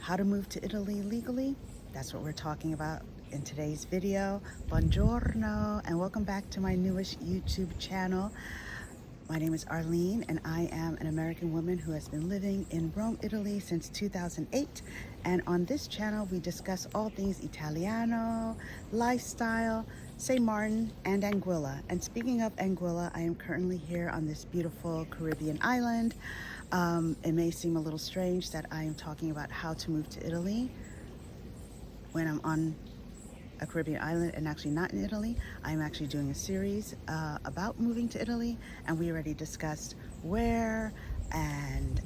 how to move to Italy legally. That's what we're talking about in today's video. Buongiorno and welcome back to my newest YouTube channel. My name is Arlene and I am an American woman who has been living in Rome, Italy since 2008. And on this channel, we discuss all things Italiano, lifestyle, St. Martin, and Anguilla. And speaking of Anguilla, I am currently here on this beautiful Caribbean island. It may seem a little strange that I am talking about how to move to Italy when I'm on a Caribbean island and actually not in Italy. I'm actually doing a series about moving to Italy, and we already discussed where and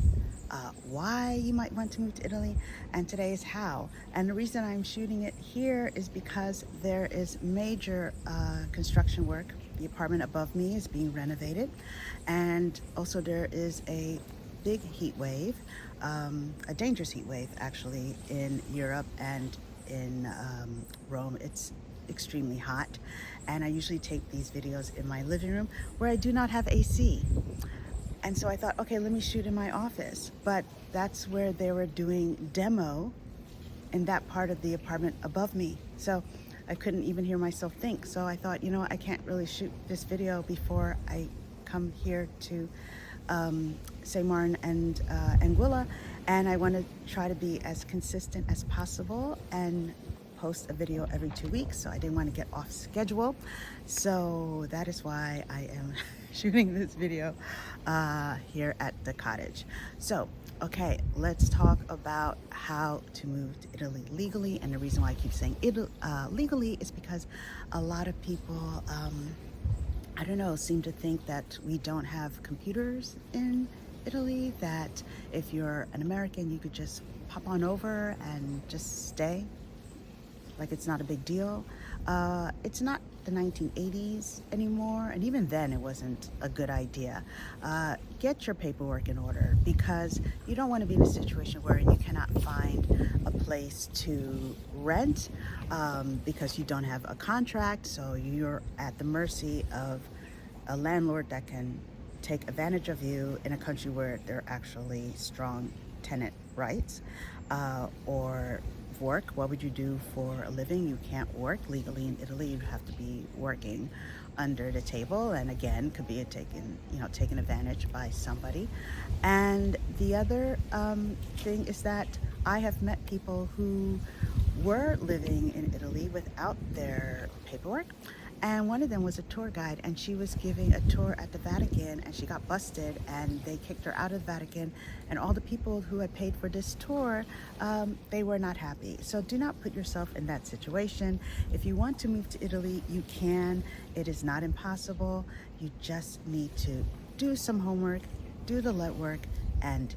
why you might want to move to Italy, and today is how. And the reason I'm shooting it here is because there is major construction work. The apartment above me is being renovated, and also there is a big heat wave, a dangerous heat wave actually in Europe and in Rome. It's extremely hot, and I usually take these videos in my living room where I do not have AC. And so I thought, okay, let me shoot in my office, but that's where they were doing demo in that part of the apartment above me. So I couldn't even hear myself think. So I thought, you know, I can't really shoot this video before I come here to St. Martin and Anguilla, and I want to try to be as consistent as possible and post a video every 2 weeks, so I didn't want to get off schedule. So that is why I am shooting this video here at the cottage. So okay, let's talk about how to move to Italy legally. And the reason why I keep saying legally is because a lot of people I don't know, seem to think that we don't have computers in Italy, that if you're an American, you could just pop on over and just stay, like it's not a big deal. It's not the 1980s anymore, and even then it wasn't a good idea. Get your paperwork in order, because you don't want to be in a situation where you cannot find a place to rent because you don't have a contract, so you're at the mercy of a landlord that can take advantage of you in a country where there are actually strong tenant rights. Or work. What would you do for a living? You can't work legally in Italy. You have to be working under the table, and again, could be taken advantage by somebody. And the other thing is that I have met people who were living in Italy without their paperwork, and one of them was a tour guide, and she was giving a tour at the Vatican, and she got busted, and they kicked her out of the Vatican, and all the people who had paid for this tour, they were not happy. So do not put yourself in that situation. If you want to move to Italy, you can. It is not impossible. You just need to do some homework, do the legwork, and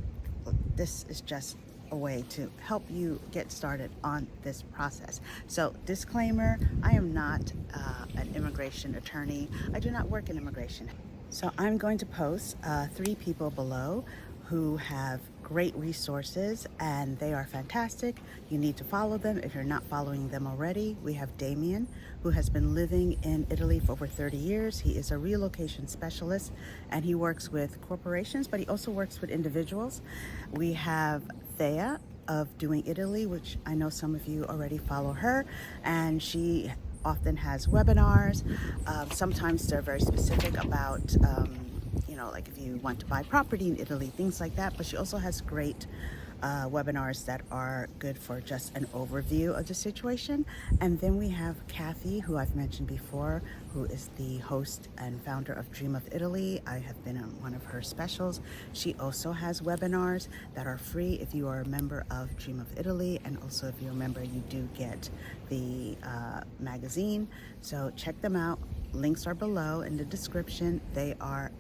this is just a way to help you get started on this process. So disclaimer, I am not an immigration attorney. I do not work in immigration. So I'm going to post 3 people below who have great resources, and they are fantastic. You need to follow them if you're not following them already. We have Damien, who has been living in Italy for over 30 years. He is a relocation specialist, and he works with corporations, but he also works with individuals. We have Thea of Doing Italy, which I know some of you already follow her, and she often has webinars. Sometimes they're very specific about like if you want to buy property in Italy, things like that. But she also has great webinars that are good for just an overview of the situation. And then we have Kathy, who I've mentioned before, who is the host and founder of Dream of Italy. I have been on one of her specials. She also has webinars that are free if you are a member of Dream of Italy, and also if you're a member, you do get the magazine. So check them out. Links are below in the description. They are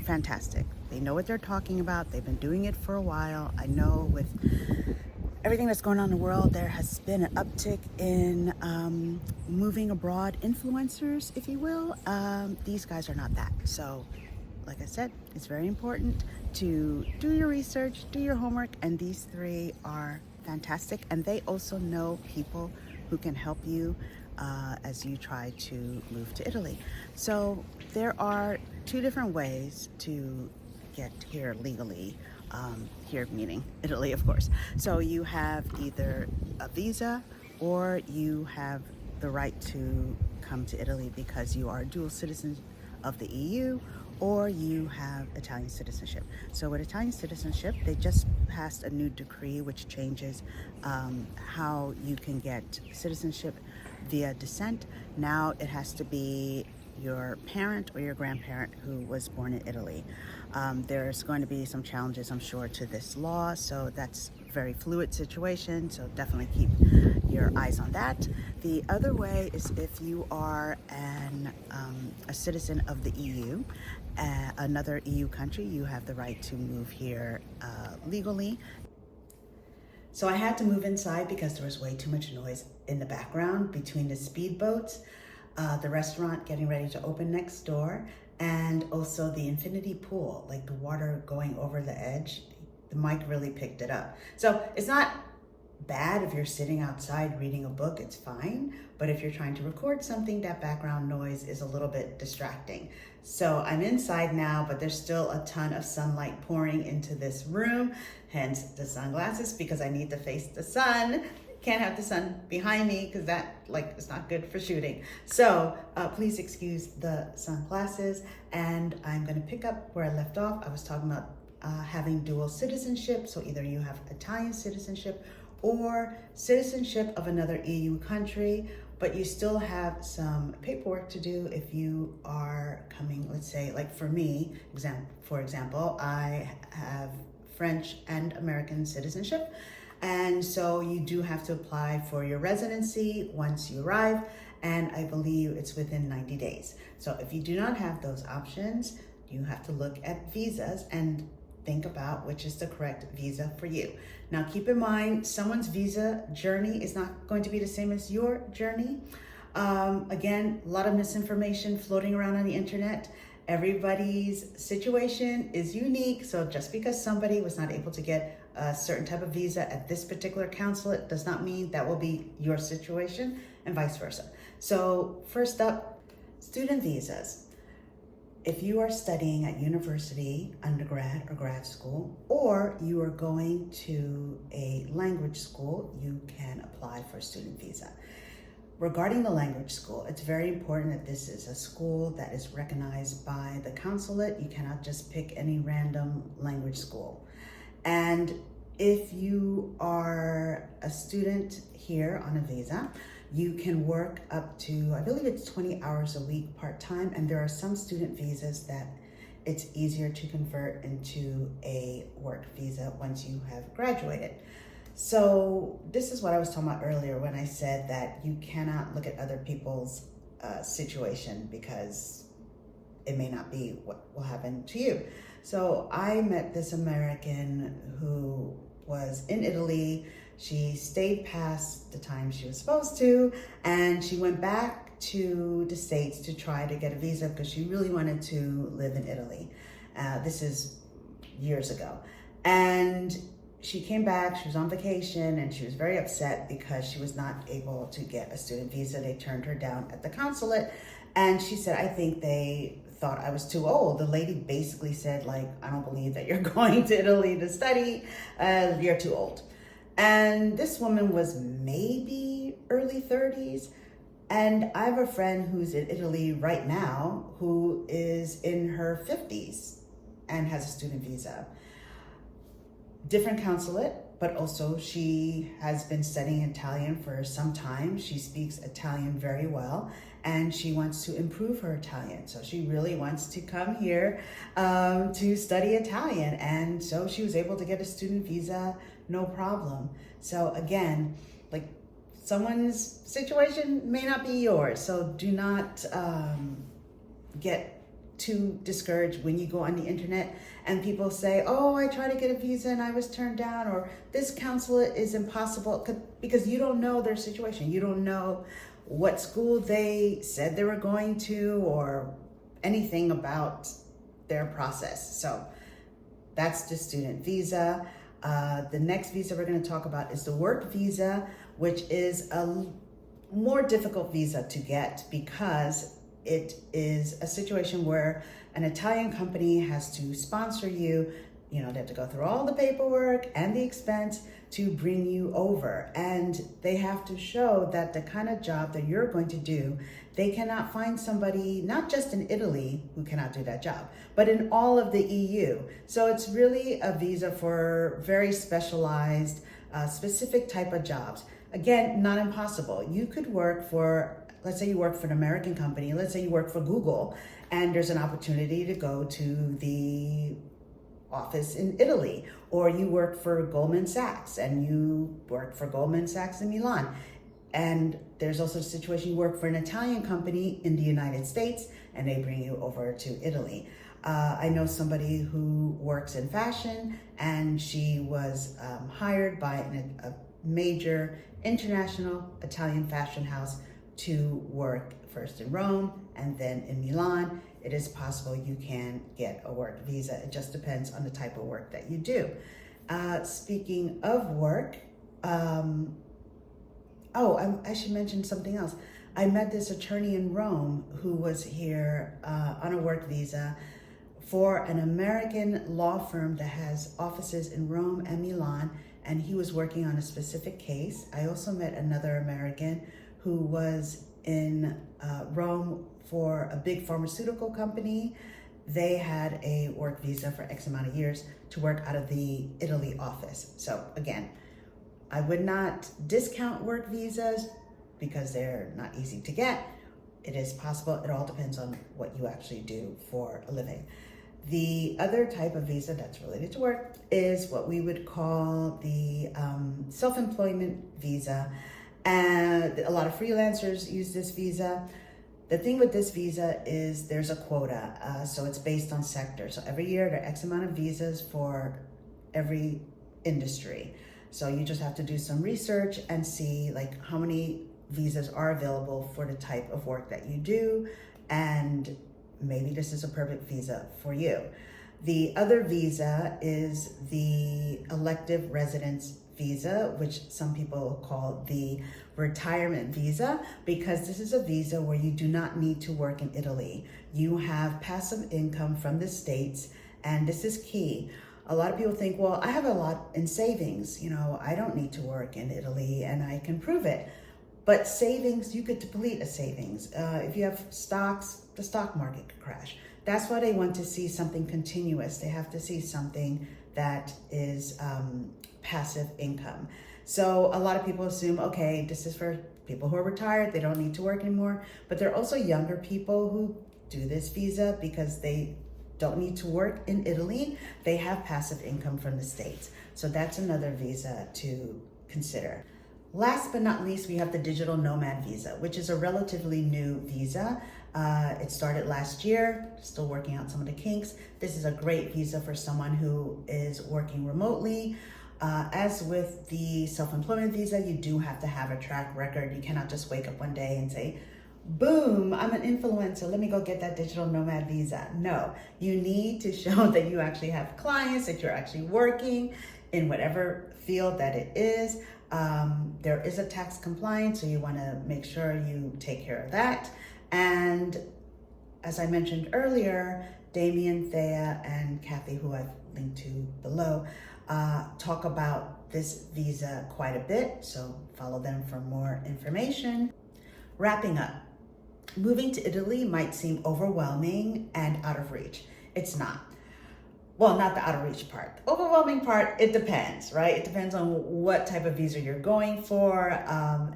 fantastic. They know what they're talking about. They've been doing it for a while. I know with everything that's going on in the world, there has been an uptick in moving abroad influencers, if you will. These guys are not that. So like I said, it's very important to do your research, do your homework, and these 3 are fantastic, and they also know people who can help you as you try to move to Italy. So there are 2 different ways to get here legally. here meaning Italy, of course. So you have either a visa or you have the right to come to Italy because you are a dual citizen of the EU or you have Italian citizenship. So with Italian citizenship, they just passed a new decree which changes how you can get citizenship via descent. Now it has to be your parent or your grandparent who was born in Italy. There's going to be some challenges, I'm sure, to this law, so that's a very fluid situation, so definitely keep your eyes on that. The other way is if you are a citizen of the EU, another EU country, you have the right to move here legally. So I had to move inside because there was way too much noise in the background between the speedboats, the restaurant getting ready to open next door, and also the infinity pool, like the water going over the edge. The mic really picked it up. So it's not bad if you're sitting outside reading a book, it's fine. But if you're trying to record something, that background noise is a little bit distracting. So I'm inside now, but there's still a ton of sunlight pouring into this room, hence the sunglasses, because I need to face the sun. Can't have the sun behind me because that is not good for shooting. So please excuse the sunglasses, and I'm gonna pick up where I left off. I was talking about having dual citizenship. So either you have Italian citizenship or citizenship of another EU country, but you still have some paperwork to do if you are coming, let's say, like for me, for example, I have French and American citizenship. And so you do have to apply for your residency once you arrive, and I believe it's within 90 days. So if you do not have those options, you have to look at visas and think about which is the correct visa for you. Now keep in mind, someone's visa journey is not going to be the same as your journey. Again, a lot of misinformation floating around on the internet. Everybody's situation is unique, so just because somebody was not able to get a certain type of visa at this particular consulate does not mean that will be your situation, and vice versa. So first up, student visas. If you are studying at university, undergrad or grad school, or you are going to a language school, you can apply for a student visa. Regarding the language school, it's very important that this is a school that is recognized by the consulate. You cannot just pick any random language school. And if you are a student here on a visa, you can work up to, I believe it's 20 hours a week part-time, and there are some student visas that it's easier to convert into a work visa once you have graduated. So this is what I was talking about earlier when I said that you cannot look at other people's situation because it may not be what will happen to you. So I met this American who was in Italy. She stayed past the time she was supposed to, and she went back to the States to try to get a visa because she really wanted to live in Italy. This is years ago. And she came back, she was on vacation, and she was very upset because she was not able to get a student visa. They turned her down at the consulate, and she said, I think they thought I was too old. The lady basically said, like, I don't believe that you're going to Italy to study, you're too old. And this woman was maybe early 30s, and I have a friend who's in Italy right now who is in her 50s and has a student visa. Different consulate, but also she has been studying Italian for some time. She speaks Italian very well, and she wants to improve her Italian. So she really wants to come here to study Italian. And so she was able to get a student visa, no problem. So again, like, someone's situation may not be yours. So do not get too discouraged when you go on the internet and people say, oh, I tried to get a visa and I was turned down, or this consulate is impossible, because you don't know their situation. You don't know what school they said they were going to or anything about their process. So that's the student visa. The next visa we're going to talk about is the work visa, which is a more difficult visa to get because it is a situation where an Italian company has to sponsor you they have to go through all the paperwork and the expense to bring you over. And they have to show that the kind of job that you're going to do, they cannot find somebody, not just in Italy, who cannot do that job, but in all of the EU. So it's really a visa for very specialized, specific type of jobs. Again, not impossible. You could work for, let's say you work for an American company, let's say you work for Google, and there's an opportunity to go to the office in Italy, or you work for Goldman Sachs and you work for Goldman Sachs in Milan. And there's also a situation you work for an Italian company in the United States and they bring you over to Italy. I know somebody who works in fashion, and she was hired by a major international Italian fashion house to work first in Rome and then in Milan. It is possible you can get a work visa. It just depends on the type of work that you do. Speaking of work, I should mention something else. I met this attorney in Rome who was here on a work visa for an American law firm that has offices in Rome and Milan, and he was working on a specific case. I also met another American who was in Rome for a big pharmaceutical company. They had a work visa for X amount of years to work out of the Italy office. So again, I would not discount work visas because they're not easy to get. It is possible. It all depends on what you actually do for a living. The other type of visa that's related to work is what we would call the self-employment visa. And a lot of freelancers use this visa. The thing with this visa is there's a quota, so it's based on sector. So every year there are X amount of visas for every industry. So you just have to do some research and see like how many visas are available for the type of work that you do, and maybe this is a perfect visa for you. The other visa is the elective residence visa, which some people call the retirement visa, because this is a visa where you do not need to work in Italy. You have passive income from the States, and this is key. A lot of people think, well, I have a lot in savings. I don't need to work in Italy and I can prove it. But savings, you could deplete a savings. If you have stocks, the stock market could crash. That's why they want to see something continuous. They have to see something that is passive income. So a lot of people assume, okay, this is for people who are retired, they don't need to work anymore. But there are also younger people who do this visa because they don't need to work in Italy. They have passive income from the States. So that's another visa to consider. Last but not least, we have the digital nomad visa, which is a relatively new visa. It started last year, still working out some of the kinks. This is a great visa for someone who is working remotely. As with the self-employment visa, you do have to have a track record. You cannot just wake up one day and say, boom, I'm an influencer, let me go get that digital nomad visa. No, you need to show that you actually have clients, that you're actually working in whatever field that it is. There is a tax compliance, so you want to make sure you take care of that. And as I mentioned earlier, Damien, Thea, and Kathy, who I've linked to below, talk about this visa quite a bit, so follow them for more information. Wrapping up, moving to Italy might seem overwhelming and out of reach. It's not. Well, not the out of reach part. The overwhelming part, it depends, right? It depends on what type of visa you're going for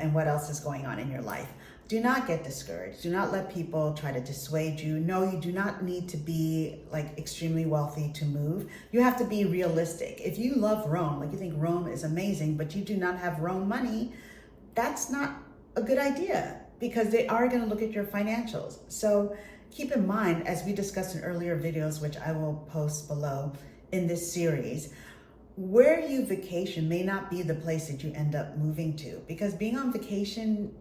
and what else is going on in your life. Do not get discouraged. Do not let people try to dissuade you. No, you do not need to be like extremely wealthy to move. You have to be realistic. If you love Rome, like you think Rome is amazing, but you do not have Rome money, that's not a good idea because they are going to look at your financials. So keep in mind, as we discussed in earlier videos, which I will post below in this series, where you vacation may not be the place that you end up moving to, because being on vacation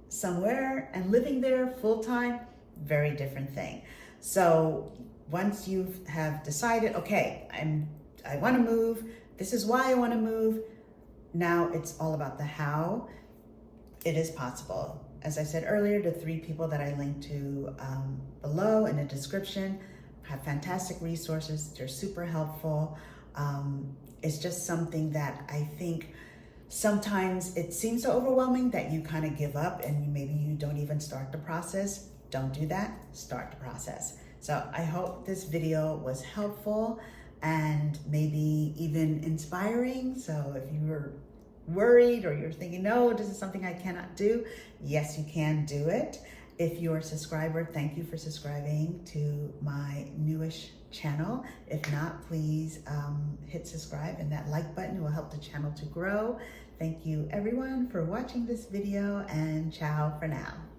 somewhere and living there full-time, very different thing. So once you have decided, okay, I want to move, this is why I want to move, now it's all about the how. It is possible. As I said earlier, the 3 people that I linked to below in the description have fantastic resources. They're super helpful. It's just something that I think sometimes it seems so overwhelming that you kind of give up and maybe you don't even start the process. Don't do that, start the process. So I hope this video was helpful and maybe even inspiring. So if you were worried or you're thinking, no, this is something I cannot do, yes, you can do it. If you're a subscriber, thank you for subscribing to my newish channel. If not, please hit subscribe, and that like button will help the channel to grow. Thank you everyone for watching this video, and ciao for now.